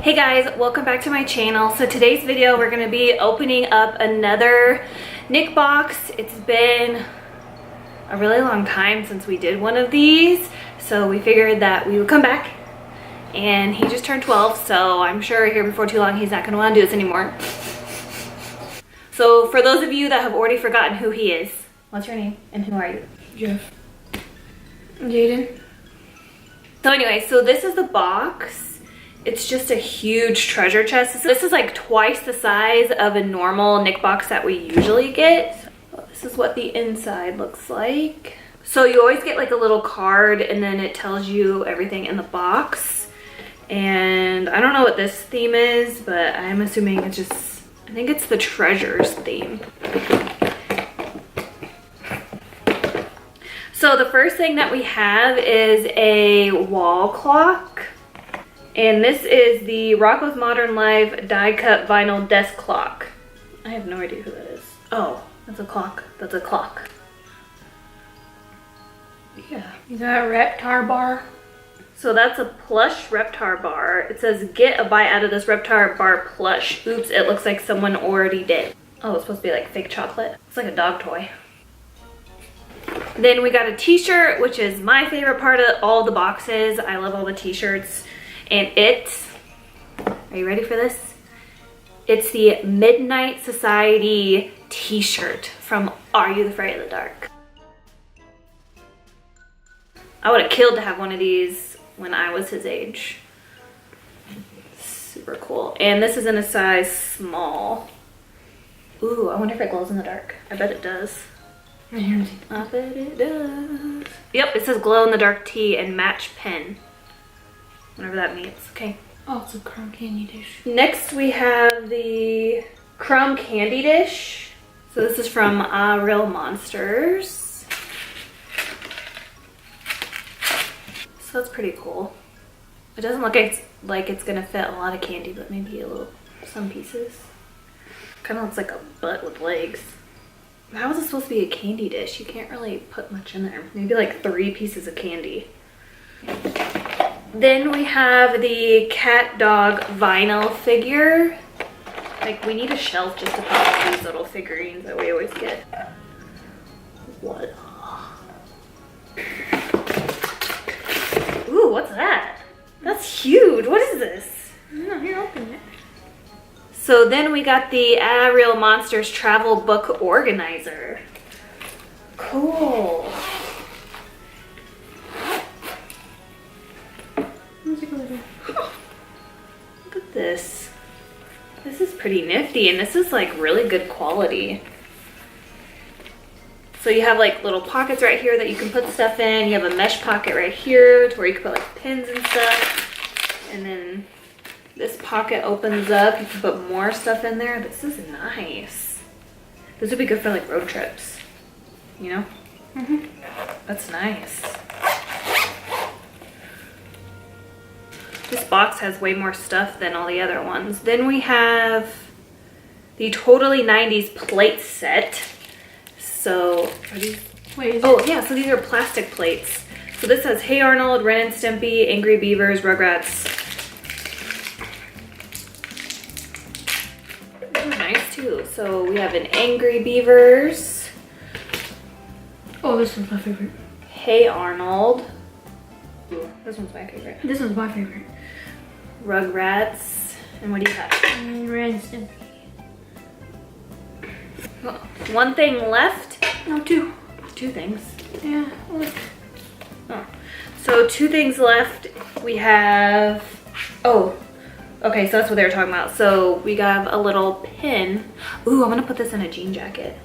Hey guys, welcome back to my channel. So today's video we're going to be opening up another Nick box. It's been a really long time since we did one of these, so we figured that we would come back. And he just turned 12, so I'm sure here before too long he's not going to want to do this anymore. So for those of you that have already forgotten who he is, what's your name and who are you? Jeff. Jaden. So anyway, so this is the box. It's just a huge treasure chest. This is like twice the size of a normal Nick box that we usually get. So this is what the inside looks like. So you always get like a little card and then it tells you everything in the box. And I don't know what this theme is, but I'm assuming it's just, I think it's the treasures theme. So the first thing that we have is a wall clock. And this is the Rocco's Modern Life die cut vinyl desk clock. I have no idea who that is. Oh, that's a clock. That's a clock. Yeah. You got a Reptar bar. So that's a plush Reptar bar. It says, get a bite out of this Reptar bar plush. Oops, it looks like someone already did. Oh, it's supposed to be like fake chocolate. It's like a dog toy. Then we got a t-shirt, which is my favorite part of all the boxes. I love all the t-shirts. And it's, are you ready for this? It's the Midnight Society t-shirt from Are You Afraid of the Dark? I would have killed to have one of these when I was his age. Super cool. And this is in a size small. Ooh, I wonder if it glows in the dark. I bet it does. I bet it does. Yep, it says glow in the dark tee and match pen. Whatever that means. Okay. Oh, it's a crumb candy dish. Next we have the crumb candy dish. So this is from Real Monsters. So that's pretty cool. It doesn't look like it's gonna fit a lot of candy, but maybe a little, some pieces. Kind of looks like a butt with legs. How is it supposed to be a candy dish? You can't really put much in there. Maybe like 3 pieces of candy. Then we have the cat dog vinyl figure. Like, we need a shelf just to put all these little figurines that we always get. What? Ooh, what's that? That's huge. What is this? No, here, open it. So then we got the Real Monsters travel book organizer. Cool. Look at this. This is pretty nifty, and this is like really good quality. So you have like little pockets right here that you can put stuff in. You have a mesh pocket right here to where you can put like pins and stuff. And then this pocket opens up. You can put more stuff in there. This is nice. This would be good for like road trips, you know? Mm-hmm. That's nice. This box has way more stuff than all the other ones. Then we have the Totally 90s plate set. So, are these? Wait, oh yeah, so these are plastic plates. So this says, Hey Arnold, Ren and Stimpy, Angry Beavers, Rugrats. These are nice too. So we have an Angry Beavers. Oh, this one's my favorite. Hey Arnold. Ooh, this one's my favorite. This one's my favorite. Rugrats. And what do you have? And Ren and Stimpy. Well, one thing left. No, 2. 2 things. Yeah, look. Oh. So 2 things left. We have, oh, okay, so that's what they were talking about. So we got a little pin. Ooh, I'm gonna put this in a jean jacket.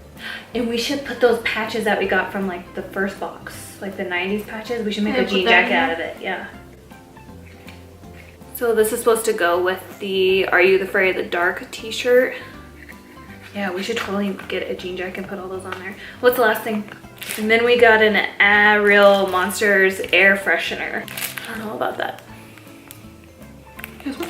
And we should put those patches that we got from like the first box, like the 90s patches. We should make a jean jacket out of it, yeah. So this is supposed to go with the Are You Afraid of the Dark t-shirt. Yeah, we should totally get a jean jacket and put all those on there. What's the last thing? And then we got an Real Monsters air freshener. I don't know about that. This one?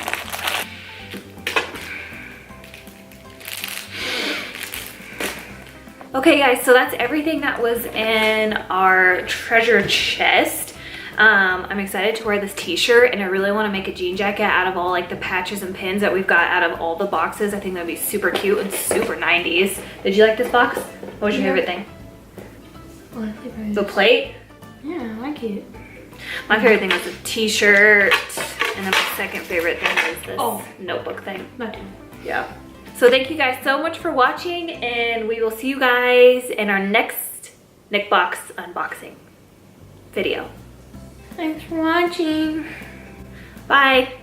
Okay guys, so that's everything that was in our treasure chest. I'm excited to wear this t-shirt, and I really want to make a jean jacket out of all like the patches and pins that we've got out of all the boxes. I think that'd be super cute and super 90s. Did you like this box? What was your favorite thing? The plate? Yeah, I like it. My favorite thing was the t-shirt, and then my second favorite thing was this notebook thing. Yeah. So thank you guys so much for watching, and we will see you guys in our next Nick Box unboxing video. Thanks for watching. Bye.